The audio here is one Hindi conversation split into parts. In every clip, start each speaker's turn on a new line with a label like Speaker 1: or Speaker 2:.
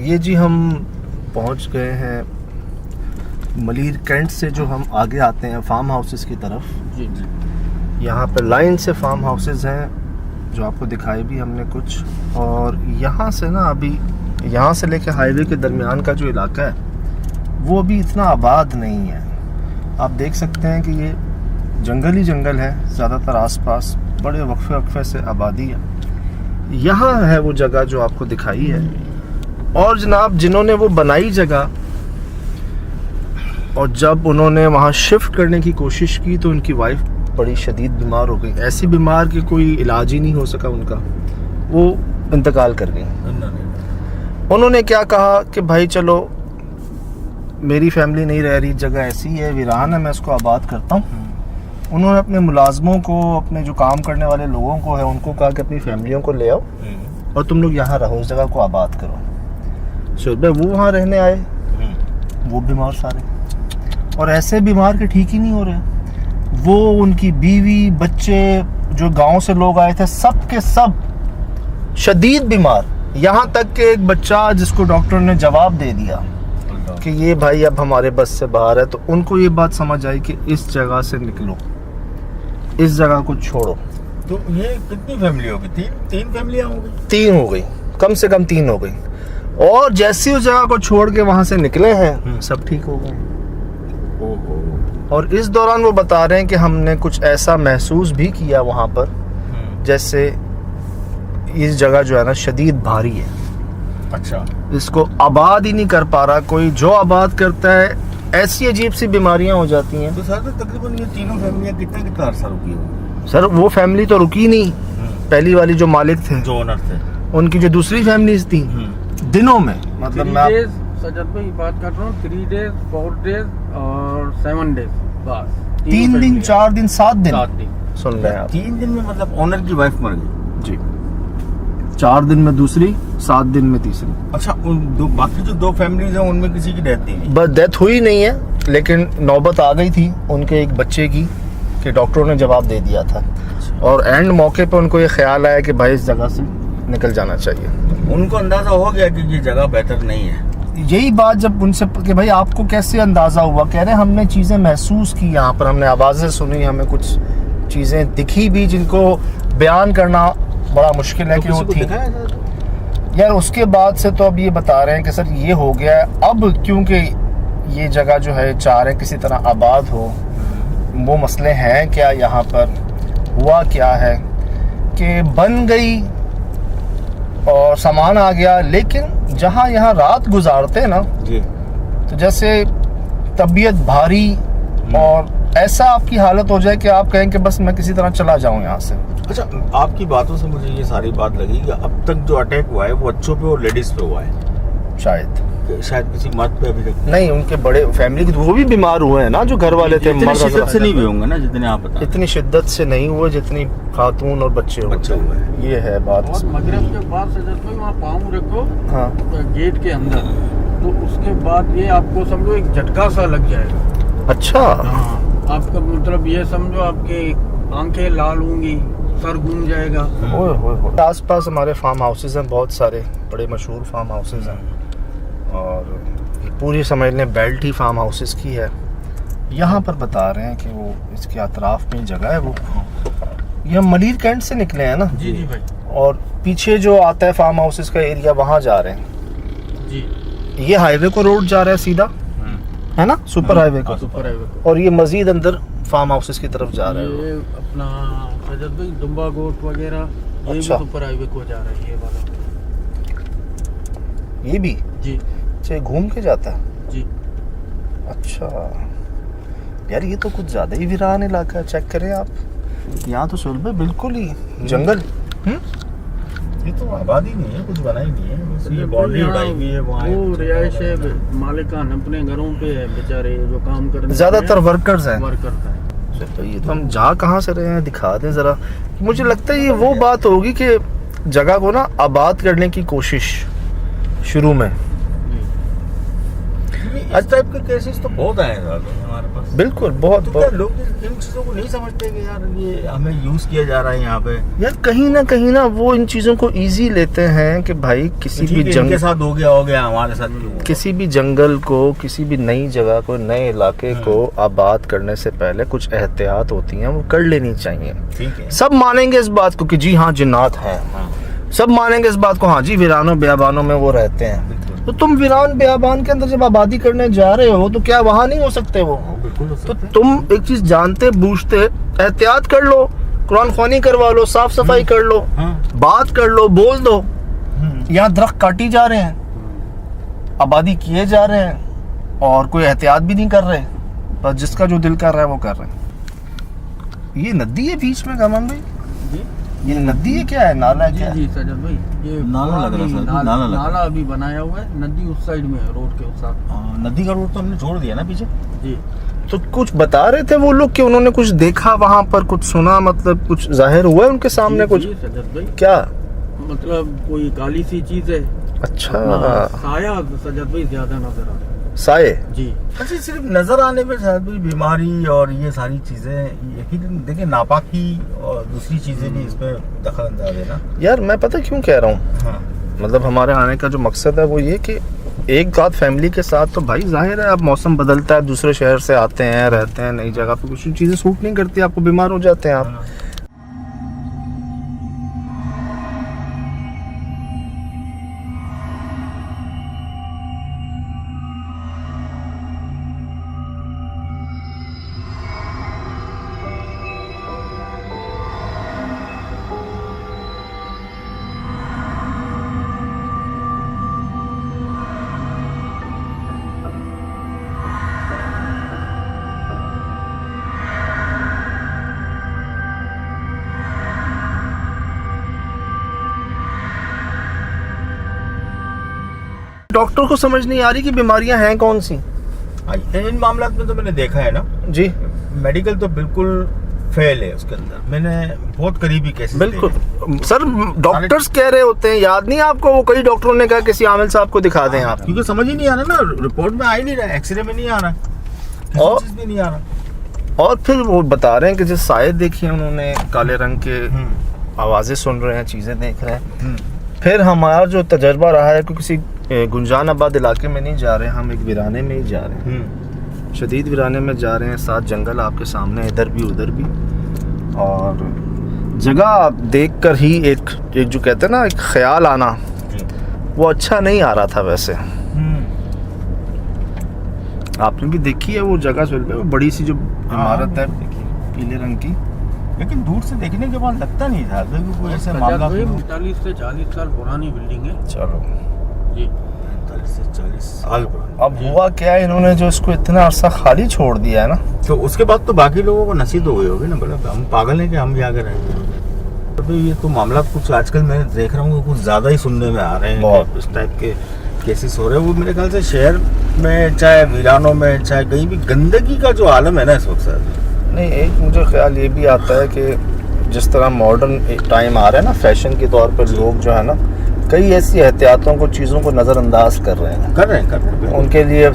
Speaker 1: ये जी हम पहुंच गए हैं मलीर कैंट से। जो हम आगे आते हैं फार्म हाउसेस की तरफ,
Speaker 2: जी जी,
Speaker 1: यहाँ पर लाइन से फार्म हाउसेस हैं जो आपको दिखाए भी हमने कुछ। और यहाँ से ना अभी यहाँ से लेके हाईवे के दरमियान का जो इलाका है वो अभी इतना आबाद नहीं है। आप देख सकते हैं कि ये जंगल ही जंगल है ज़्यादातर, आसपास बड़े वक्फे से आबादी है। यहाँ है वो जगह जो आपको दिखाई है। और जनाब जिन्होंने वो बनाई जगह, और जब उन्होंने वहाँ शिफ्ट करने की कोशिश की तो उनकी वाइफ बड़ी शदीद बीमार हो गई। ऐसी बीमार कि कोई इलाज ही नहीं हो सका उनका, वो इंतकाल कर गई। उन्होंने क्या कहा कि भाई चलो मेरी फैमिली नहीं रह रही, जगह ऐसी है, वीरान है, मैं इसको आबाद करता हूँ। उन्होंने अपने मुलाजमों को, अपने जो काम करने वाले लोगों को है उनको कहा कि अपनी फैमिलियों को ले आओ और तुम लोग यहाँ रहो, उस जगह को आबाद करो। सुबह वो वहाँ रहने आए, वो बीमार सारे, और ऐसे बीमार के ठीक ही नहीं हो रहे। वो उनकी बीवी बच्चे जो गांव से लोग आए थे सब के सब शदीद बीमार। यहाँ तक कि एक बच्चा जिसको डॉक्टर ने जवाब दे दिया कि ये भाई अब हमारे बस से बाहर है, तो उनको ये बात समझ आई कि इस जगह से निकलो, इस जगह को छोड़ो।
Speaker 2: तो ये कितनी फैमिली होगी? तीन फैमिलियां हो गई?
Speaker 1: 3 हो गई, कम से कम 3 हो गई। और जैसे उस जगह को छोड़ के वहां से निकले हैं सब ठीक हो गए। और इस दौरान वो बता रहे हैं कि हमने कुछ ऐसा महसूस भी किया वहां पर जैसे इस जगह जो है ना शदीद भारी है।
Speaker 2: अच्छा,
Speaker 1: इसको आबाद ही नहीं कर पा रहा कोई। जो आबाद करता है ऐसी अजीब सी बीमारियां हो जाती हैं।
Speaker 2: तो सर तो तकरीबन ये तीनों फैमिलियां कितना अरसा रुकी होगी?
Speaker 1: सर वो फैमिली तो रुकी नहीं, पहली वाली जो मालिक थे,
Speaker 2: जो ओनर थे,
Speaker 1: उनकी जो दूसरी फैमिलीज थी दिनों में, मतलब मैं
Speaker 3: सजद भाई बात कर रहा हूँ 3 डेज 4 डेज और 7 डेज, बस
Speaker 1: 3 दिन 4 दिन 7 दिन सुन रहे हैं आप।
Speaker 2: 3 दिन में मतलब ओनर की वाइफ मर गई
Speaker 1: जी, 4 दिन में दूसरी, 7 दिन में तीसरी।
Speaker 2: अच्छा, उन दो बाकी जो 2 फैमिलीज हैं उनमें किसी की डेथ नहीं हुई?
Speaker 1: बस डेथ हुई नहीं है, लेकिन नौबत आ गई थी उनके एक बच्चे की कि डॉक्टरों ने जवाब दे दिया था। और एंड मौके पे उनको ये ख्याल आया कि भाई इस जगह से निकल जाना चाहिए।
Speaker 2: उनको अंदाजा हो गया कि ये जगह बेहतर नहीं है।
Speaker 1: यही बात जब उनसे कि भाई आपको कैसे अंदाजा हुआ, कह रहे हमने चीज़ें महसूस की, यहाँ पर हमने आवाज़ें सुनी, हमें कुछ चीज़ें दिखी भी जिनको बयान करना बड़ा मुश्किल है कि वो थी। यार उसके बाद से तो अब ये बता रहे हैं कि सर ये हो गया है, अब क्योंकि ये जगह जो है चाह रहे किसी तरह आबाद हो। वो मसले हैं क्या यहाँ पर, हुआ क्या है कि बन गई और सामान आ गया, लेकिन जहाँ यहाँ रात गुजारते हैं ना
Speaker 2: जी,
Speaker 1: तो जैसे तबीयत भारी और ऐसा आपकी हालत हो जाए कि आप कहें कि बस मैं किसी तरह चला जाऊं यहाँ से।
Speaker 2: अच्छा, आपकी बातों से मुझे ये सारी बात लगी कि अब तक जो अटैक हुआ है वो बच्चों पे और लेडीज पे हुआ है। शायद किसी मर्द पे अभी तक
Speaker 1: नहीं, उनके बड़े फैमिली के वो भी बीमार हुए हैं ना, जो घर वाले थे।
Speaker 2: इतनी शिद्दत से नहीं हुए होंगे ना जितने आप बता।
Speaker 1: इतनी शिद्दत से नहीं हुए जितनी खातून और बच्चे हुए हैं। ये है बात।
Speaker 3: और मगरिब के बाद सजद भाई वहाँ पाँव रखो
Speaker 1: हाँ,
Speaker 3: गेट के अंदर, तो उसके बाद ये आपको समझो एक झटका सा लग जाएगा।
Speaker 1: अच्छा,
Speaker 3: हाँ, आपका मतलब ये समझो आपके आंखें लाल होंगी, सर घूम जाएगा।
Speaker 1: आस पास हमारे फार्म हाउसेज हैं, बहुत सारे बड़े मशहूर फार्म हाउसेज हैं, और ये पूरी समझ लें बेल्ट ही फार्म हाउसेज की है। यहाँ पर बता रहे हैं कि वो इसके अतराफ में जगह है। वो ये हम मलीर कैंट से निकले हैं ना
Speaker 3: जी जी भाई,
Speaker 1: और पीछे जो आता है फार्म हाउसेज का एरिया, वहाँ जा रहे हैं
Speaker 3: जी।
Speaker 1: ये हाईवे को रोड जा रहा है सीधा, है ना, सुपर हाईवे को,
Speaker 3: सुपर हाईवे को।
Speaker 1: और ये मजीद अंदर फार्म हाउसेज की तरफ जा रहा है।
Speaker 3: ये अपना सजद भाई दुम्बा गोट वगैरह ये
Speaker 1: अच्छा।
Speaker 3: भी सुपर हाईवे को जा रहा है, ये वाला
Speaker 1: ये भी
Speaker 3: जी
Speaker 1: अच्छा घूम के जाता है
Speaker 3: जी।
Speaker 1: अच्छा यार, ये तो कुछ ज्यादा ही वीरान इलाका है। चेक करें आप, यहाँ तो सुलभ बिल्कुल ही जंगल।
Speaker 2: ये तो आबादी नहीं है, कुछ बना ही नहीं है, बस ये बाउंड्री उड़ाई हुई है। वहाँ
Speaker 3: वो रिहाइश है, मालिकान अपने घरों पे है बेचारे जो काम करने,
Speaker 1: ज्यादातर वर्कर्स हैं।
Speaker 3: वर्कर है।
Speaker 1: तो ये तो हम जा कहाँ से रहे हैं, दिखा दें जरा। मुझे लगता है ये वो बात होगी कि जगह को ना आबाद करने की कोशिश शुरू में,
Speaker 2: इस टाइप के केसेस तो बहुत आए हैं हमारे पास।
Speaker 1: बिल्कुल, बहुत
Speaker 2: तो
Speaker 1: बहुत
Speaker 2: क्या लोग इन चीजों को नहीं समझते कि यार ये हमें यूज किया जा रहा है यहाँ पे।
Speaker 1: यार कहीं ना वो इन चीजों को इजी लेते हैं कि भाई किसी भी
Speaker 2: इनके साथ हो गया हमारे साथ भी हुआ।
Speaker 1: किसी भी जंगल को, किसी भी नई जगह को, नए इलाके को आबाद करने से पहले कुछ एहतियात होती हैं, वो कर लेनी चाहिए।
Speaker 2: ठीक है,
Speaker 1: सब मानेंगे इस बात को कि जी हाँ जिन्नात हैं, सब मानेंगे इस बात को, हाँ जी वीरानों बेआबानों में वो रहते हैं। तो तुम वीरान बेआबान के अंदर जब आबादी करने जा रहे हो तो क्या वहां नहीं हो सकते वो? तो तुम एक चीज जानते बूझते एहतियात कर लो, कुरान ख्वानी करवा लो, साफ सफाई कर लो, बात कर लो, बोल दो यहाँ दरख्त काटी जा रहे हैं, आबादी किए जा रहे हैं और कोई एहतियात भी नहीं कर रहे, बस जिसका जो दिल कर रहा है वो कर रहे हैं। ये नदी है बीच में गमन भाई, ये नदी है क्या है, नाला है क्या?
Speaker 3: जी सजद भाई, ये
Speaker 2: नाला लग रहा है,
Speaker 3: नाला अभी बनाया हुआ है, नदी उस साइड में है, रोड के उस साइड।
Speaker 2: नदी का रोड तो हमने छोड़ दिया ना पीछे।
Speaker 3: जी
Speaker 1: तो कुछ बता रहे थे वो लोग कि उन्होंने कुछ देखा वहां पर, कुछ सुना, मतलब कुछ जाहिर हुआ है उनके सामने कुछ?
Speaker 3: सजद भाई
Speaker 1: क्या
Speaker 3: मतलब कोई काली सी चीज है।
Speaker 1: अच्छा,
Speaker 3: साया सजद भाई ज्यादा नजर आ रहा है।
Speaker 1: साये?
Speaker 3: जी
Speaker 2: अच्छा, सिर्फ नजर आने पे शायद भी बीमारी और ये सारी चीजें, यकीन देखिए नापाकी और दूसरी चीजें भी इसमें दखल अंदाज है ना
Speaker 1: यार मैं पता क्यों कह रहा हूँ,
Speaker 2: हाँ।
Speaker 1: मतलब हमारे आने का जो मकसद है वो ये कि एक बात फैमिली के साथ तो भाई जाहिर है, अब मौसम बदलता है, दूसरे शहर से आते हैं, रहते हैं नई जगह पे, कुछ चीजें सूट नहीं करती, आपको बीमार हो जाते हैं आप। डॉक्टर को समझ नहीं आ रही कि बीमारियां हैं कौन सी।
Speaker 2: इन मामलों में तो मैंने देखा है ना
Speaker 1: जी,
Speaker 2: मेडिकल तो बिल्कुल फेल है उसके अंदर, मैंने बहुत करीबी केसेस
Speaker 1: बिल्कुल सर, डॉक्टर्स कह रहे होते हैं, याद नहीं आपको, वो कई डॉक्टरों ने कहा किसी आमिल साहब को दिखा दें आप,
Speaker 2: क्योंकि समझ ही नहीं आ रहा ना, रिपोर्ट में आ ही नहीं रहा, एक्सरे में नहीं आ रहा,
Speaker 1: और
Speaker 2: चीज भी नहीं आ रहा।
Speaker 1: और फिर वो बता रहे हैं कि जो साये देखी उन्होंने काले रंग के, आवाजें सुन रहे हैं, चीजें देख रहे हैं। फिर हमारा जो तजर्बा रहा है कि किसी गुंजान आबाद इलाके में नहीं जा रहे, हम एक वीराने में ही जा रहे हैं, शदीद वीराने में जा रहे हैं, साथ जंगल आपके सामने, इधर भी उधर भी, और जगह देखकर ही एक जो कहते हैं ना एक ख्याल आना, वो अच्छा नहीं आ रहा था। वैसे आपने भी देखी है वो जगह, वो बड़ी सी जो इमारत है पीले रंग की,
Speaker 2: लेकिन दूर से देखने के बाद लगता नहीं था कोई ऐसा मामला।
Speaker 3: 45 से 40 साल पुरानी बिल्डिंग है।
Speaker 1: चलो
Speaker 3: जी
Speaker 2: 45 से 40 साल पुरानी।
Speaker 1: अब हुआ क्या है, इन्होंने जो इसको इतना अरसा खाली छोड़ दिया है ना,
Speaker 2: तो उसके बाद तो बाकी लोगों को नसीब हो गई होगी ना, बोला हम पागल हैं कि हम यहाँ रहेंगे। तो ये तो मामला कुछ आजकल मैं देख रहा हूँ कुछ ज्यादा ही सुनने में आ रहे हैं, बहुत इस टाइप के केसेस हो रहे हैं। वो मेरे ख्याल से शहर में चाहे वीरानों में चाहे कहीं भी गंदगी का जो आलम है ना इस वक्त सर।
Speaker 1: नहीं, एक मुझे ख्याल ये भी आता है कि जिस तरह मॉडर्न टाइम आ रहा है ना, फैशन के तौर पर लोग जो है ना कई ऐसी एहतियातों को, चीज़ों को नज़रअंदाज कर रहे हैं। उनके लिए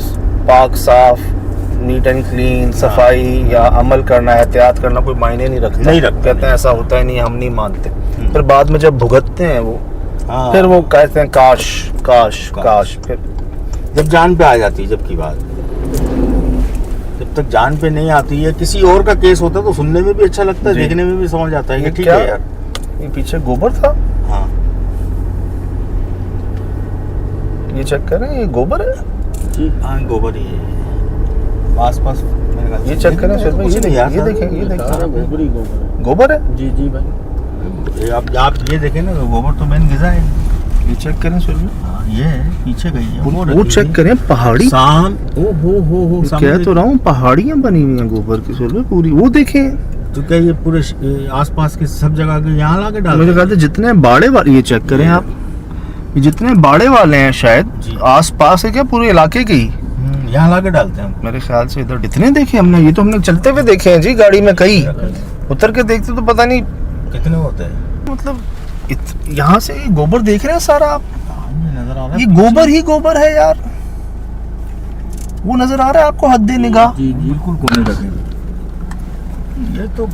Speaker 1: पाक साफ, नीट एंड क्लीन, सफाई या अमल करना, एहतियात करना कोई मायने नहीं रखता। कहते हैं ऐसा होता है नहीं, हम नहीं मानते। फिर बाद में जब भुगतते हैं वो, फिर वो कहते हैं काश काश काश। फिर
Speaker 2: जब जान पे आ जाती है, जबकि बात जब तक जान पे नहीं आती है, किसी और का केस होता है तो सुनने में भी अच्छा लगता है, देखने में भी समझ आता है कि ठीक है यार।
Speaker 1: ये पीछे गोबर था,
Speaker 2: हाँ
Speaker 1: ये चेक करें, ये गोबर है
Speaker 2: जी, हाँ गोबर ही है आसपास।
Speaker 1: ये चेक करें सर भाई, ये देखें गोबर है।
Speaker 3: जी जी भाई,
Speaker 2: आप ये देखें ना, गोबर तो मेन ग़िज़ा है।
Speaker 1: ये चेक करें सर भाई,
Speaker 2: ये पीछे गई है
Speaker 1: वो चेक करें, पहाड़ी
Speaker 2: शाम हो
Speaker 1: कह तो रहा हूँ, पहाड़ियाँ बनी हुई हैं गोबर की सर भाई पूरी, वो देखें।
Speaker 2: तो क्या ये पूरे आसपास के सब जगह के यहाँ ला के डाल,
Speaker 1: मुझे कहते जितने बाड़े वाले, ये चेक करें आप, ये जितने बाड़े वाले हैं शायद आस पास है क्या पूरे इलाके के ही,
Speaker 2: यहाँ ला के डालते हैं
Speaker 1: मेरे ख्याल से। इधर इतने देखे हमने, ये तो हमने चलते हुए देखे हैं जी, गाड़ी में कई, उतर के देखते तो पता नहीं
Speaker 2: कितने होते हैं।
Speaker 1: मतलब यहाँ से गोबर देख रहे हैं सारा आप,
Speaker 2: नजर आ रहा है,
Speaker 1: ये गोबर ही गोबर है यार। वो नजर आ रहा है आपको हद निगाह?
Speaker 3: जी जी
Speaker 2: बिल्कुल कोने लगे। ये तो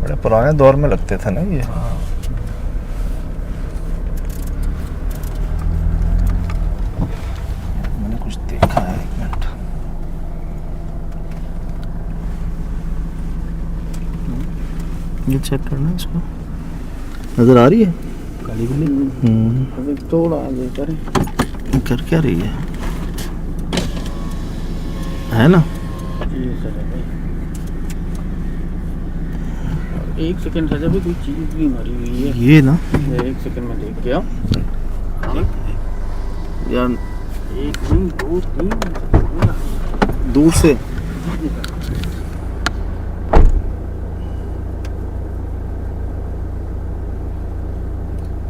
Speaker 1: बड़े पुराने दौर में लगते थे ना ये। मैंने कुछ देखा है, एक मिनट। ये चेक करना है इसको, नजर आ रही है काली बिल्ली?
Speaker 3: अभी थोड़ा आगे करें।
Speaker 1: कर क्या रही है ना?
Speaker 3: जी सर भाई, एक सेकंड सर, अभी कोई चीज भी मरी हुई है।
Speaker 1: ये ना
Speaker 3: एक सेकंड में देख के आओ।
Speaker 1: यार
Speaker 3: एक नहीं, दो तीन।
Speaker 1: दूर से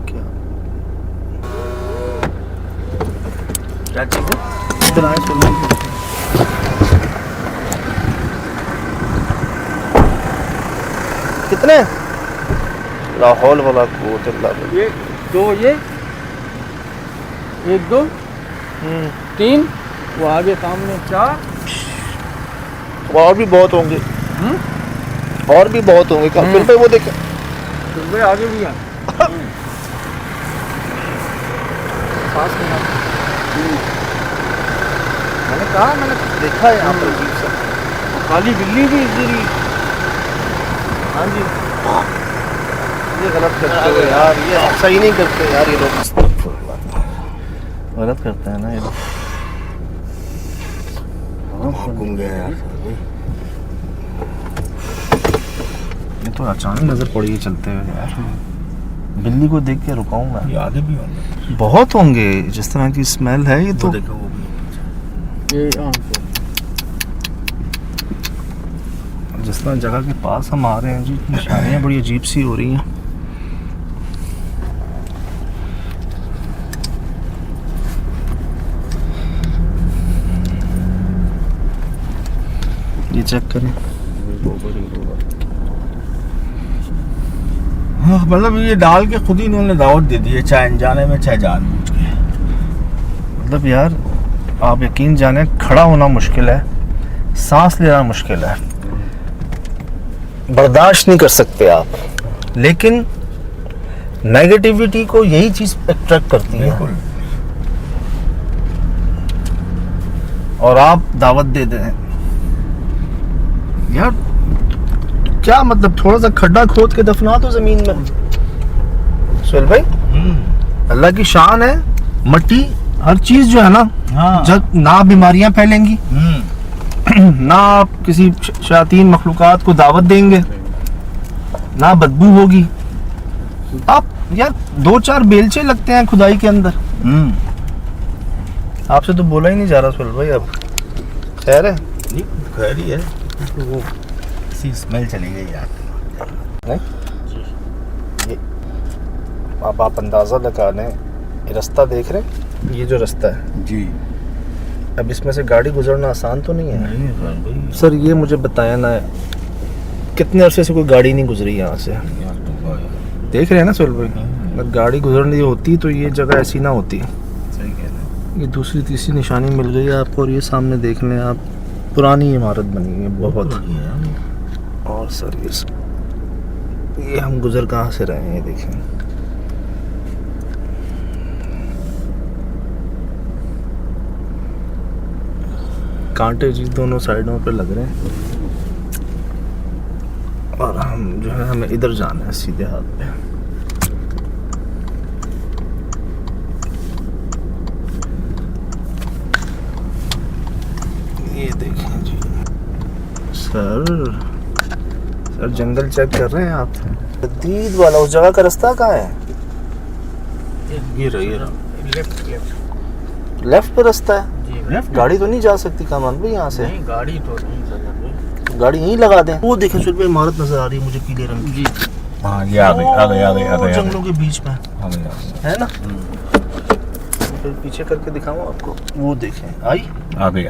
Speaker 1: क्या
Speaker 2: क्या चीज़ है?
Speaker 1: इधर आए सुन। कितने? लाहौल वाला कुव्वत इल्ला बिल्लाह।
Speaker 3: ये दो, ये एक दो तीन, वो आगे सामने चार।
Speaker 1: और भी बहुत होंगे, और भी बहुत होंगे। फिर पे वो देखे
Speaker 3: फिर भाई आगे भी है।
Speaker 1: पास में मैंने कहा, मैंने देखा है यहाँ पर अजीब सा।
Speaker 3: काली बिल्ली भी इधर ही।
Speaker 1: हाँ जी, ये गलत करते हो यार, ये सही नहीं करते यार ये लोग, गलत करते हैं ना ये लोग।
Speaker 2: घूम गया यार।
Speaker 1: ये तो अचानक नजर पड़ी है चलते हुए यार। बिल्ली को देख के रुकाऊं मैं?
Speaker 2: ये आगे भी होंगे,
Speaker 1: बहुत होंगे, जिस तरह की स्मेल है ये तो।
Speaker 2: देखो वो भी।
Speaker 3: ये
Speaker 1: जिस तरह जगह के पास हम आ रहे हैं जी, निशानियाँ बड़ी अजीब सी हो रही हैं। ये चेक करें।
Speaker 2: हाँ, मतलब ये डाल के खुद ही इन्होंने दावत दे दी है, चाहे अनजाने में चाहे जानबूझ के।
Speaker 1: मतलब यार आप यकीन जाने, खड़ा होना मुश्किल है, सांस लेना मुश्किल है, बर्दाश्त नहीं कर सकते आप, लेकिन नेगेटिविटी को यही चीज अट्रैक्ट करती है और आप दावत दे दें यार। क्या मतलब, थोड़ा सा खड्डा खोद के दफना दो जमीन में। सुहेल भाई, अल्लाह की शान है, मट्टी हर चीज जो है ना,
Speaker 2: हाँ।
Speaker 1: जब ना बीमारियां फैलेंगी, ना आप किसी शयातीन मखलूकात को दावत देंगे, ना बदबू होगी। आप यार 2-4 बेलचे लगते हैं खुदाई के अंदर। आपसे तो बोला ही नहीं जा रहा सुहेल भाई। अब खैर है,
Speaker 2: नहीं खैर ही है, तो वो सी स्मेल चली गई यार।
Speaker 1: नहीं ये अब आप अंदाज़ा लगा लें, ये रास्ता देख रहे हैं, ये जो रास्ता है
Speaker 2: जी,
Speaker 1: अब इसमें से गाड़ी गुजरना आसान तो नहीं है।
Speaker 2: नहीं सर भाई,
Speaker 1: सर ये मुझे बताया ना, कितने अरसे से कोई गाड़ी नहीं गुजरी यहाँ से।
Speaker 2: यार तो
Speaker 1: देख रहे हैं ना सुहेल भाई, अगर गाड़ी गुजरनी होती तो ये जगह ऐसी ना होती।
Speaker 2: सही कह रहे हैं।
Speaker 1: ये दूसरी तीसरी निशानी मिल गई है आपको, और ये सामने देख लें आप, पुरानी इमारत बनी है बहुत। और सर ये हम गुजर कहाँ से रहे हैं, ये देखें। कांटे जी दोनों साइडों पे लग रहे हैं, और हम जो है, हमें इधर जाना है सीधे हाथ पे। ये देखें जी सर जंगल चेक कर रहे हैं आप? जदीद वाला उस जगह का रास्ता कहाँ है?
Speaker 2: ये रहा
Speaker 1: लेफ्ट पे रास्ता है।
Speaker 3: जी
Speaker 2: लेफ्ट
Speaker 1: गाड़ी तो नहीं जा सकती कामान भाई यहाँ से?
Speaker 3: नहीं, गाड़ी तो नहीं सर।
Speaker 1: गाड़ी यहीं लगा दें। वो देखें सुहेल भाई, इमारत नजर आ रही है मुझे पीले रंग की।
Speaker 3: जी
Speaker 2: हाँ, ये आ गई
Speaker 1: जंगलों के बीच में
Speaker 2: आ गई
Speaker 1: है ना। फिर पीछे करके दिखाऊं आपको, वो देखें आई।
Speaker 2: आ गई।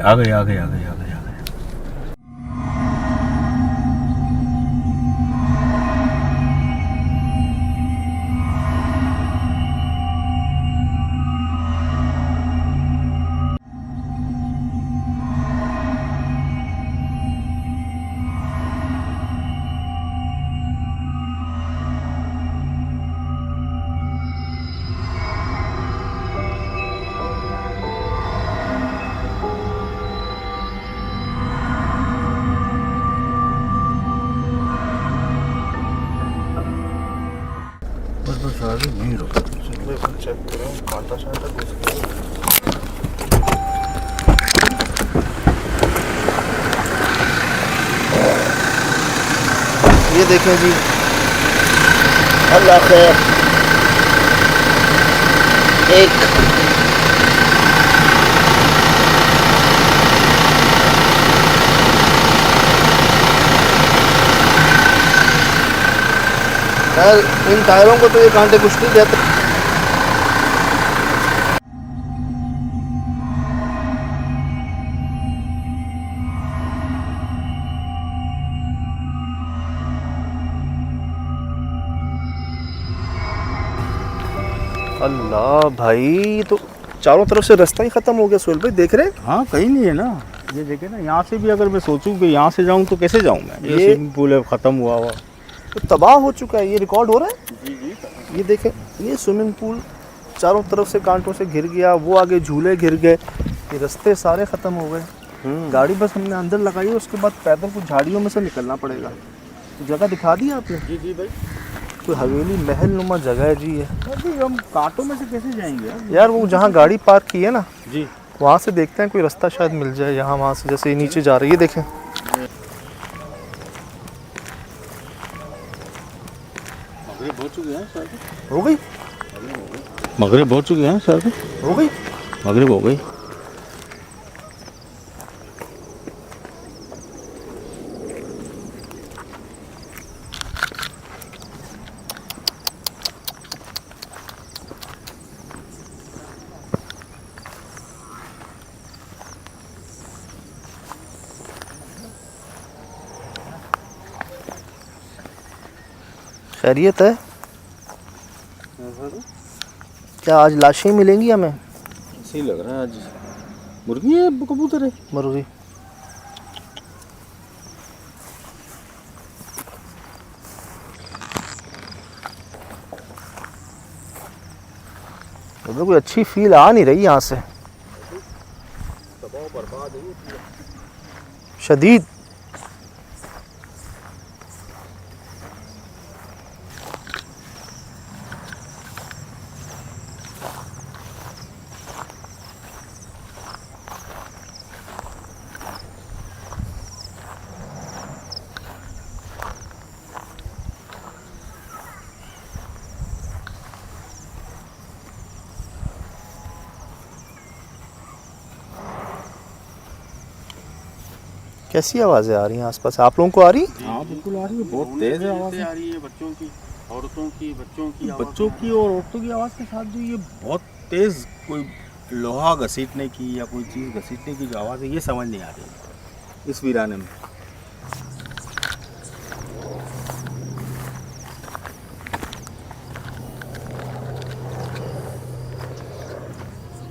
Speaker 1: ये देखें जी, अल्लाह खैर। एक यार, इन टायरों को तो ये कांटे कुछ नहीं देते। अल्लाह भाई, तो चारों तरफ से रास्ता ही खत्म हो गया सोहेल भाई, देख रहे हैं?
Speaker 2: हाँ, कहीं नहीं है ना। ये देखे ना, यहाँ से भी अगर मैं सोचूं कि यहाँ से जाऊँ तो कैसे जाऊँ मैं? ये स्विमिंग पूल है, ख़त्म हुआ हुआ,
Speaker 1: तो तबाह हो चुका है। ये रिकॉर्ड हो रहा है? जी जी। ये देखें, ये स्विमिंग पूल चारों तरफ से कांटों से घिर गया, वो आगे झूले घिर गए, ये रास्ते सारे ख़त्म हो गए। गाड़ी बस हमने अंदर लगाई है, उसके बाद पैदल कुछ झाड़ियों में से निकलना पड़ेगा। जगह दिखा दी आपने?
Speaker 2: जी जी भाई।
Speaker 1: कोई हवेली महल नुमा जगह है जी ये।
Speaker 2: अभी हम कांटों में से कैसे जाएंगे
Speaker 1: यार? वो जहाँ गाड़ी पार्क की है ना
Speaker 2: जी,
Speaker 1: वहाँ से देखते हैं कोई रास्ता शायद मिल जाए। यहाँ वहाँ से जैसे नीचे जा रही है, देखें।
Speaker 2: मगरिब हो चुके हैं सर।
Speaker 1: हो गई?
Speaker 2: मगरिब हो चुके हैं सर।
Speaker 1: हो गई?
Speaker 2: मगरिब हो गई।
Speaker 1: खैरियत है? क्या आज लाशें मिलेंगी हमें?
Speaker 2: सही लग रहा है आज। मुर्गी है, कबूतर है?
Speaker 1: मुर्गी। उधर कोई अच्छी फील आ नहीं रही यहाँ से, शदीद। कैसी आवाज़ें आ रही हैं आसपास? आप लोगों को आ रही?
Speaker 2: हाँ बिल्कुल आ रही है, बहुत तेज है आवाज़
Speaker 3: आ रही है। बच्चों की, औरतों की, बच्चों की,
Speaker 2: बच्चों की और औरतों की आवाज़ के साथ जो ये बहुत तेज़ कोई लोहा घसीटने की या कोई चीज़ घसीटने की जो आवाज़ है, ये समझ नहीं आ रही इस वीराने में।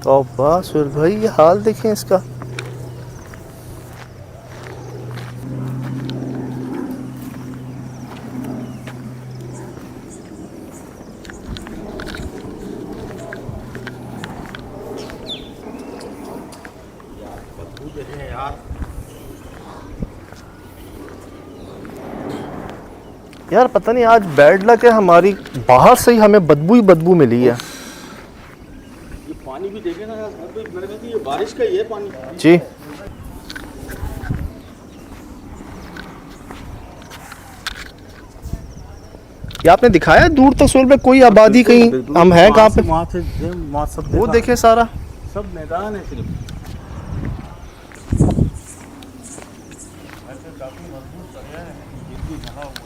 Speaker 1: तो बस फिर भाई, ये हाल देखें इसका। यार पता नहीं आज बैड लक है हमारी, बाहर से ही हमें बदबू ही बदबू मिली है।
Speaker 2: ये पानी भी देखे ना यार, मेरे में ये बारिश का ही है पानी
Speaker 1: जी। ये आपने दिखाया दूर तक सोल पे कोई आबादी कहीं हम हैं कहाँ पे?
Speaker 2: वहाँ से वहाँ सब
Speaker 1: वो देखें सारा,
Speaker 2: सब मैदान है सिर्फ।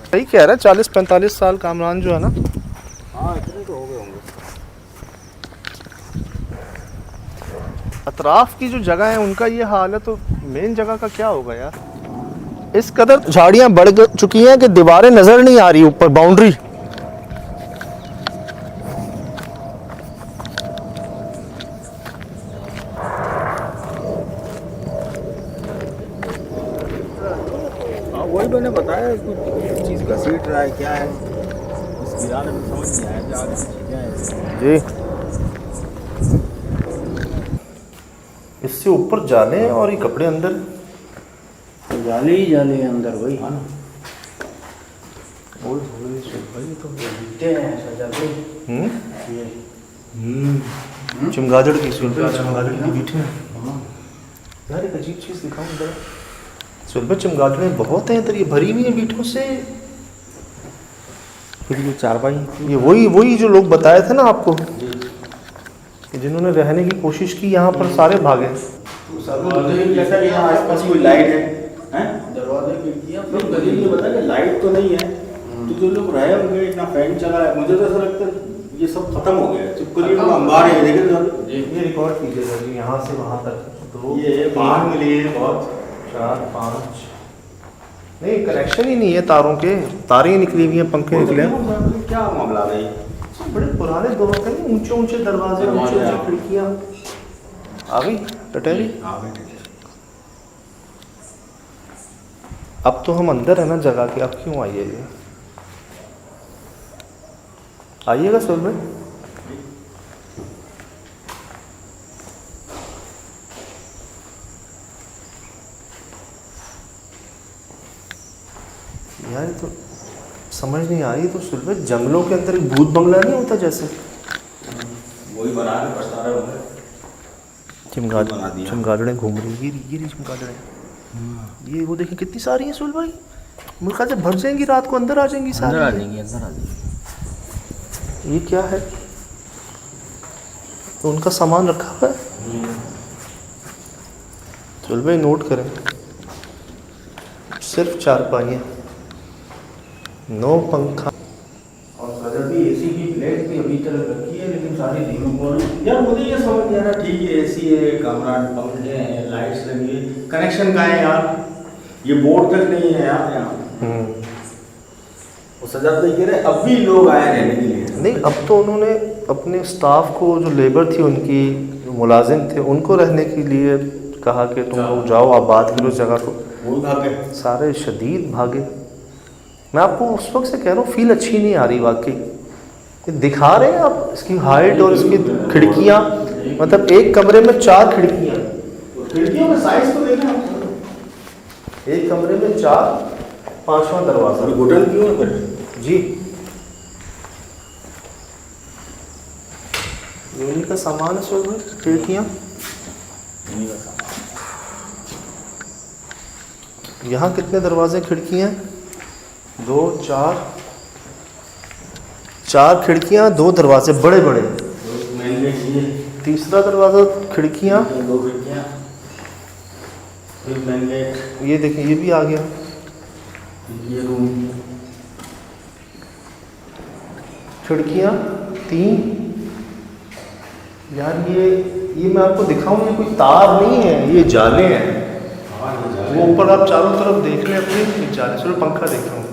Speaker 1: सही कह रहा है, 40-45 साल कामरान जो है ना।
Speaker 2: हाँ इतने तो हो गए होंगे।
Speaker 1: अतराफ की जो जगह है उनका ये हाल है, तो मेन जगह का क्या होगा यार? इस कदर झाड़ियां बढ़ चुकी हैं कि दीवारें नजर नहीं आ रही ऊपर, बाउंड्री।
Speaker 2: हाँ वही मैंने बताया, कुछ चीज़ घसीट रहा है, क्या है इस वीराने में समझ नहीं आया कि आगे पीछे क्या है।
Speaker 1: जी, इससे ऊपर जाले और ये कपड़े अंदर,
Speaker 3: जाले ही जाले हैं अंदर भाई।
Speaker 2: हाँ ना,
Speaker 3: भाई तो दिखते हैं सजा के।
Speaker 1: चमगादड़ की चमगादड़ की बीठे हैं यार। एक अजीब चीज़ दिखाऊं इधर, सुबह चमगादड़ें बहुत हैं इधर, ये भरी हुई हैं बीठों से।
Speaker 2: फिर ये चारपाई
Speaker 1: ये वही जो लोग बताए थे ना आपको, कि जिन्होंने रहने की कोशिश की यहाँ पर सारे भागे।
Speaker 2: जैसा कि यहाँ आसपास कोई लाइट है
Speaker 3: दरवाजे खिड़कियाँ
Speaker 2: तो गरीब ने बताया कि लाइट तो नहीं है, तो जो लोग रहे होंगे इतना फैन चला है, मुझे तो ऐसा लगता है ये सब खत्म हो गया। चिपकली में अंबार है, देखें
Speaker 1: ये रिकॉर्ड कीजिएगा जी, यहाँ से वहाँ तक 2
Speaker 2: ये बाहर मिली है बहुत
Speaker 1: 4 5 नहीं, कनेक्शन ही नहीं है तारों के, तारें निकली हुई हैं, पंखे निकले हैं।
Speaker 2: क्या मामला है?
Speaker 1: बड़े पुराने दौर के ना, ऊंचे ऊंचे दरवाजे, ऊंचे ऊंचे खिड़कियाँ। आ गई टटेरी। अब तो हम अंदर है ना जगह के, अब क्यों आइए जी? आइएगा सर में। यार ये तो समझ नहीं आ रही, तो सुलभ जंगलों के अंदर एक भूत बंगला नहीं होता जैसे,
Speaker 2: वही बना के पछता रहे होंगे।
Speaker 1: चमगादड़ें घूम रही, ये चमगादड़ें, ये वो देखिए कितनी सारी हैं सुलभ भाई, मेरे ख्याल से भर जाएंगी रात को, अंदर आ जाएंगी सारी।
Speaker 2: अंदर आ जाएंगी।
Speaker 1: ये क्या है? तो उनका सामान रखा हुआ है। सुलभ भाई नोट करें, सिर्फ 4 पाइयाँ, 9 पंखा,
Speaker 3: और सदर भी एसी की प्लेट भी अभी तक रखी है, लेकिन सारी दी।
Speaker 2: यार मुझे ये समझ नहीं आ रहा, ठीक है एसी है, कमरा, पंखे हैं, लाइट्स लगी है, कनेक्शन कहाँ है यार? ये बोर्ड तक नहीं है यार यहाँ। वो सजाद भाई कह रहे अब भी लोग आए रहने के लिए।
Speaker 1: नहीं, अब तो उन्होंने अपने स्टाफ को, जो लेबर थी उनकी, जो मुलाजिम थे, उनको रहने के लिए कहा कि तुम लोग जाओ, आबाद करो उस जगह को।
Speaker 2: वो भागे,
Speaker 1: सारे शदीद भागे। मैं आपको उस वक्त से कह रहा हूँ, फील अच्छी नहीं आ रही वाकई। ये दिखा रहे हैं आप इसकी हाइट और इसकी खिड़कियाँ, मतलब एक कमरे में 4 खिड़कियाँ,
Speaker 2: खिड़कियों का साइज तो देखना,
Speaker 1: एक कमरे में 4, 5वां दरवाजा।
Speaker 2: घुटन क्यों है फिर?
Speaker 1: जी यूनी का सामान है सर, खिड़कियाँ। यहाँ कितने दरवाजे खिड़कियाँ? 2 4 खिड़कियाँ, 2 दरवाजे बड़े बड़े। तीसरा दरवाजा खिड़कियाँ,
Speaker 2: 2 खिड़कियाँ, फिर मेन गेट।
Speaker 1: ये देखिए ये भी आ गया।
Speaker 2: ये रूम,
Speaker 1: खिड़कियाँ 3। यार ये मैं आपको दिखाऊं, ये कोई तार नहीं है, ये जाले हैं। वो ऊपर आप चारों तरफ देख लें अपने, ये जाले से पंखा देख रहा हूँ ऊपर।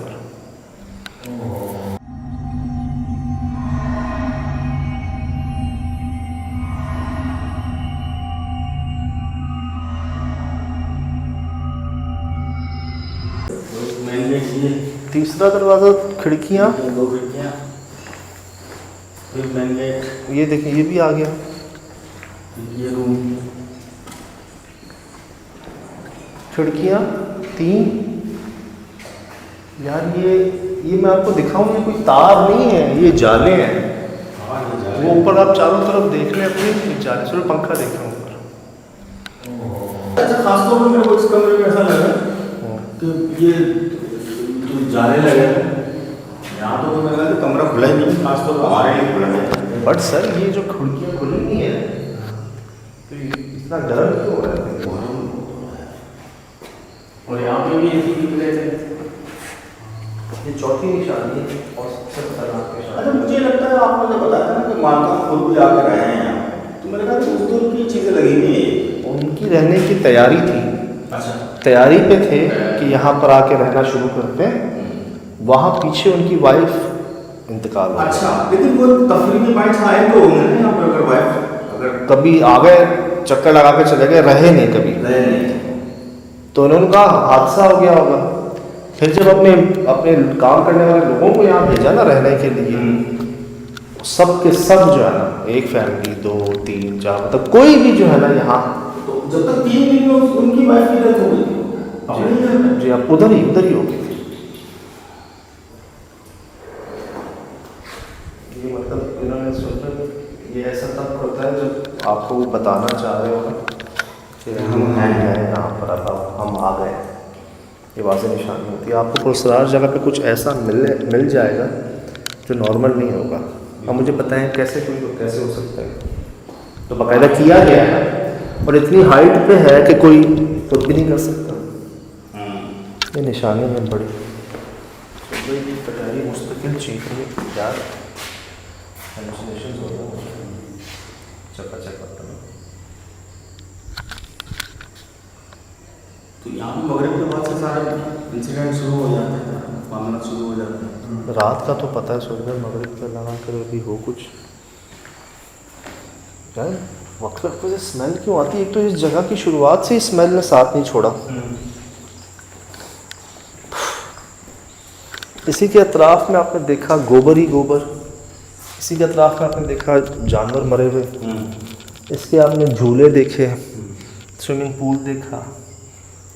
Speaker 2: मेन गेट, ये
Speaker 1: तीसरा दरवाजा खिड़कियाँ,
Speaker 2: 2 खिड़कियाँ, फिर मेन गेट।
Speaker 1: ये देखिए ये भी आ गया।
Speaker 2: ये रूम,
Speaker 1: खिड़कियाँ 3। यार ये मैं आपको दिखाऊं, ये कोई तार नहीं है, ये जाले हैं। वो ऊपर आप चारों तरफ देख लें अपने, ये जाले से पंखा देख रहा हूँ ऊपर।
Speaker 2: अच्छा खासतौर पर मेरे को इस कमरे में ऐसा लगा कि ये जो जाले लगे हैं यहाँ, तो मेरे ख्याल से कमरा खुला ही नहीं, खासतौर पर हमारे लिए खुला है।
Speaker 1: बट सर ये जो खिड़कियाँ खुली नहीं है, तो इतना डर क्यों हो रहा है?
Speaker 3: और यहाँ पे भी एसी की प्लेट है।
Speaker 1: ये चौथी निशानी है और सबसे खतरनाक निशानी।
Speaker 2: अच्छा मुझे लगता है आप मुझे बताया था ना कि मालका खुद भी आकर रहे हैं यहाँ, तो मेरे ख्याल से उस दौर की चीज़ें लगी हुई हैं।
Speaker 1: उनकी रहने की तैयारी थी,
Speaker 2: अच्छा,
Speaker 1: तैयारी पे थे कि यहाँ पर आके रहना शुरू करते हैं। वहाँ पीछे उनकी वाइफ इंतकाल हो गई।
Speaker 2: अच्छा, लेकिन वो तफरीह के बाइट्स आए तो होंगे ना यहाँ पर, अगर वाइफ अगर
Speaker 1: कभी आ गए, चक्कर लगा के चले गए, रहे नहीं कभी,
Speaker 2: रहे नहीं,
Speaker 1: तो उन्होंने कहा हादसा हो गया होगा। फिर जब अपने काम करने वाले लोगों को यहाँ भेजा ना रहने के लिए, सब के सब जो है ना, एक फैमिली 2 3 4, मतलब कोई भी जो है ना यहाँ,
Speaker 2: तो जब तक 3 दिन में उनकी वाइफ की डेथ हो गई थी।
Speaker 1: जी आप उधर ही हो गई। ये मतलब इन्होंने सोचा, ये ऐसा तब होता है जब आपको वो बताना चाह रहे हो कि हम हैं यहाँ पर, अब हम आ गए, ये वाज़ेह निशानी होती है। आपको पुरस्कार जगह पे कुछ ऐसा मिल जाएगा जो नॉर्मल नहीं होगा। अब मुझे पता है कैसे कैसे हो सकता है, तो बाकायदा किया गया है और इतनी हाइट पे है कि कोई खुद भी नहीं कर सकता। ये निशानी है बड़ी कटारी मुस्तकिल चीख रही है यार, हेलुसिनेशंस हो रहे हैं। चका
Speaker 2: तो यहाँ पे मगरिब के बाद से सारे इंसिडेंट शुरू हो जाते हैं, मामला शुरू हो जाते हैं।
Speaker 1: रात का तो पता है, सुबह मगरिब पे लगा कर अभी हो कुछ यार। वक्त वक्त पे स्मेल क्यों आती है? एक तो इस जगह की शुरुआत से ही स्मेल ने साथ नहीं छोड़ा। इसी के अतराफ में आपने देखा गोबर ही गोबर, इसी के अतराफ में आपने देखा जानवर मरे हुए, इसके आपने झूले देखे, स्विमिंग पूल देखा,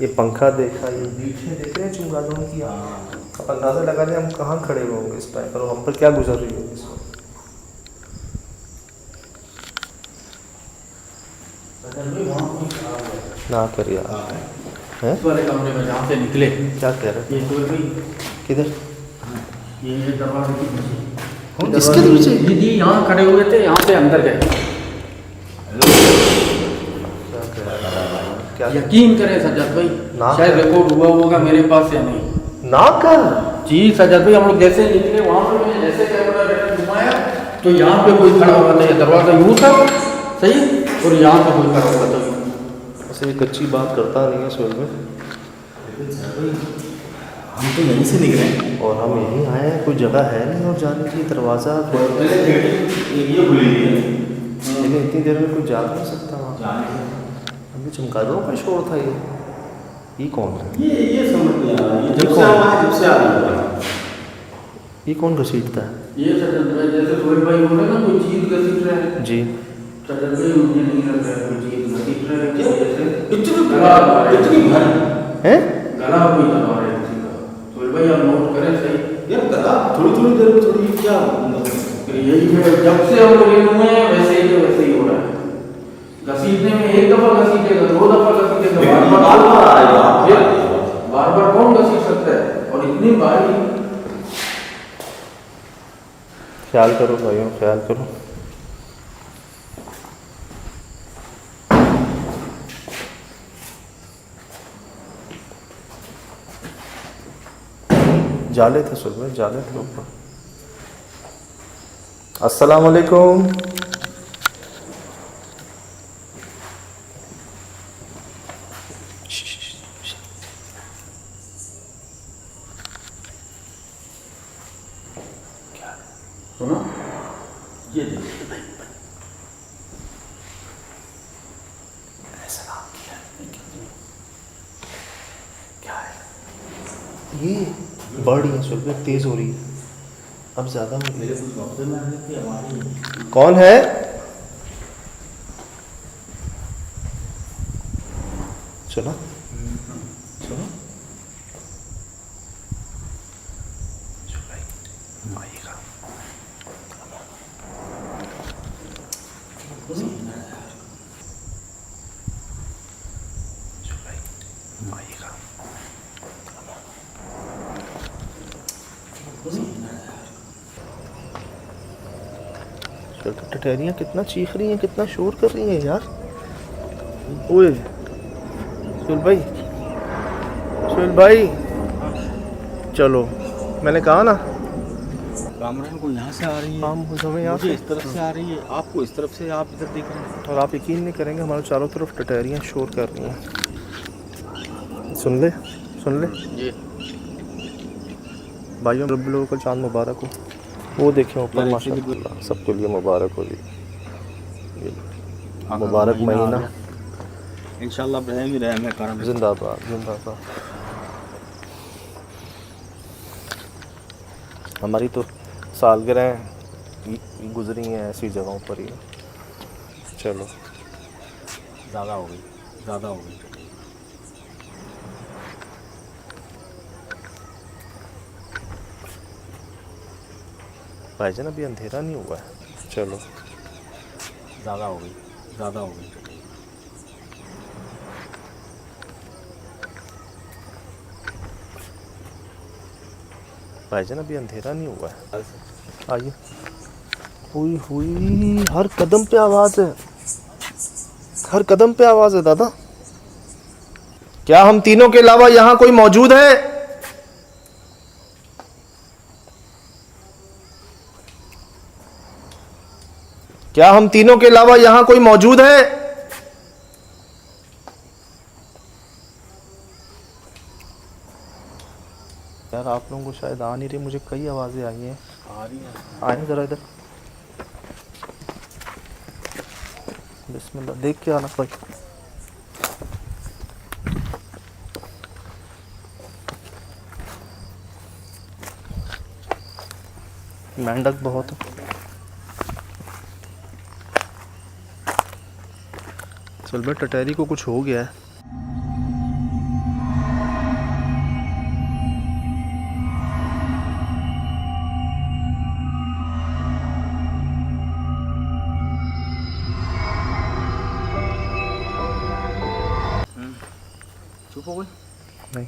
Speaker 1: ये पंखा देखा, ये बीटें देख रहे हैं चुंगालों की। आप अंदाज़ा लगा लें हम कहाँ खड़े हुए होंगे इस टाइम पर और हम पर क्या गुजर रही होगी इस वक्त। ना करिए हैं
Speaker 3: इस वाले कमरे में जहाँ से निकले,
Speaker 1: क्या कह रहे
Speaker 3: ये तो भाई
Speaker 1: हैं? किधर?
Speaker 3: ये दरवाजे के पीछे,
Speaker 1: इसके पीछे
Speaker 3: दीदी यहाँ खड़े हुए थे, यहाँ से अंदर गए।
Speaker 1: क्या
Speaker 3: यकीन करें सज्जाद भाई,
Speaker 1: ना
Speaker 3: शायद रिकॉर्ड हुआ होगा मेरे पास या नहीं।
Speaker 1: ना कर
Speaker 3: जी सज्जाद भाई, हम लोग जैसे निकले वहाँ पे मैंने जैसे कैमरा घुमाया तो यहाँ पे कोई खड़ा हुआ था, ये दरवाजा यूँ था सही, और यहाँ पे कोई खड़ा हुआ था।
Speaker 1: ऐसे ये कच्ची बात करता नहीं है सोल में।
Speaker 2: हम तो यहीं से निकले
Speaker 1: और हम यहीं आए हैं, कोई जगह है नहीं और जाने की, दरवाज़ा
Speaker 2: ये खुली है,
Speaker 1: लेकिन इतनी देर में कोई जा नहीं सकता वहाँ। अभी चमगादड़ों का शोर था ये कौन है?
Speaker 2: ये समझ नहीं आ रहा है,
Speaker 1: ये
Speaker 2: जब से
Speaker 1: कौन?
Speaker 2: आया जब से आ रहा है।
Speaker 1: ये कौन घसीटता है?
Speaker 3: ये सज्जाद भाई जैसे सोहेल भाई बोले ना कोई चीज घसीट रहे हैं,
Speaker 1: जी
Speaker 3: सज्जाद भाई मुझे नहीं लग रहा है कोई चीज घसीट रहे हैं, जैसे
Speaker 2: इतनी
Speaker 3: गला
Speaker 2: भर
Speaker 1: हैं?
Speaker 3: गला कोई दबा रहे हैं किसी का। सोहेल भाई आप नोट करें सही,
Speaker 2: यार कदा थोड़ी देर में थोड़ी क्या
Speaker 3: फिर यही है, जब से हम लोग इन हुए हैं वैसे ही हो रहा है। घसीटने में एक दफा घसीटेगा, दो दफा घसीटेगा, बार बार कौन घसीट सकता है? और इतनी भारी।
Speaker 1: ख्याल करो भाइयों, ख्याल करो। जाले थे सुबह, जाले थे ऊपर। अस्सलाम वालेकुम।
Speaker 3: सुनो
Speaker 2: ये देखिए
Speaker 1: ये बढ़ रही है सुबह, तेज हो रही है, अब ज्यादा हो रही है।
Speaker 2: मेरे कुछ वक्त में आने की हमारी
Speaker 1: कौन है? सुना सुना आइएगा। आइएगा। टटहरियाँ कितना चीख रही हैं, कितना शोर कर रही हैं यार। ओए सुहेल भाई चलो, मैंने कहा ना
Speaker 2: कामरान को यहाँ से आ रही है,
Speaker 1: हम हमें यहाँ
Speaker 2: मुझे
Speaker 1: से
Speaker 2: इस तरफ से आ रही है, आपको इस तरफ से, आप इधर देख रहे हैं।
Speaker 1: और आप यकीन नहीं करेंगे हमारे चारों तरफ टटहरियाँ शोर कर रही हैं। सुन ले
Speaker 3: जी
Speaker 1: भाइयों, रब्बुल अव्वल चाँद मुबारक हो। वो देखें ऊपर माशाल्लाह, सबके लिए मुबारक हो जी। मुबारक महीना,
Speaker 2: इंशाल्लाह रहम ही रहम है करम।
Speaker 1: जिंदाबाद जिंदाबाद। हमारी तो सालगिरह गुजरी हैं ऐसी जगहों पर ही। चलो
Speaker 2: ज़्यादा हो गई, ज़्यादा हो गई।
Speaker 1: भाईजान अभी अंधेरा नहीं हुआ है। चलो
Speaker 2: ज़्यादा हो गई, ज़्यादा हो गई।
Speaker 1: भाईजान अभी अंधेरा नहीं हुआ है। आइए। हुई हुई, हर कदम पे आवाज है, हर कदम पे आवाज है दादा। क्या हम तीनों के अलावा यहाँ कोई मौजूद है? क्या हम तीनों के अलावा यहाँ कोई मौजूद है? यार आप लोगों को शायद आ नहीं रही, मुझे कई आवाजें आई हैं।
Speaker 2: आ रही है।
Speaker 1: आए जरा इधर, बिस्मिल्लाह, देख के आना भाई। मेंढक बहुत है। चल भाई, टटैरी को कुछ हो गया है।
Speaker 2: चुप हो गई?
Speaker 1: नहीं,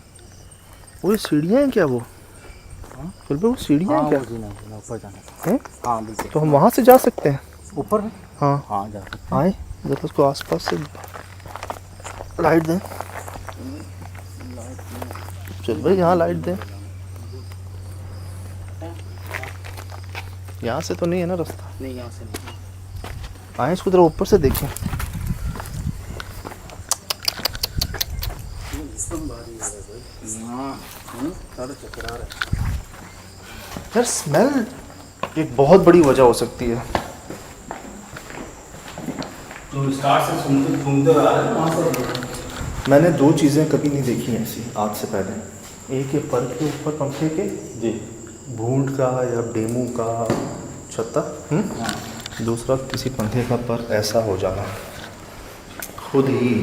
Speaker 1: वो सीढ़ियाँ हैं क्या? वो चल भाई, वो सीढ़ियाँ हैं क्या?
Speaker 2: ऊपर जाना
Speaker 1: हैं?
Speaker 2: हाँ बिल्कुल।
Speaker 1: तो हम वहाँ से जा सकते हैं?
Speaker 2: ऊपर है?
Speaker 1: हाँ
Speaker 2: हाँ जा सकते
Speaker 1: आए जरा, उसको आसपास से लाइट दें। चल भाई, यहाँ लाइट दें। यहाँ से तो नहीं है ना रास्ता?
Speaker 2: नहीं, यहाँ से नहीं।
Speaker 1: आए, इसको जरा ऊपर से देखें। यार स्मेल एक बहुत बड़ी वजह हो सकती है।
Speaker 2: तो स्टार्ट से सुनते आ रहे हैं वहाँ से।
Speaker 1: मैंने दो चीज़ें कभी नहीं देखी ऐसी आज से पहले। एक है पर के ऊपर पंखे के,
Speaker 2: जी,
Speaker 1: भूंड का या डेमू का छत्ता, दूसरा किसी पंखे का पर ऐसा हो जाना खुद ही।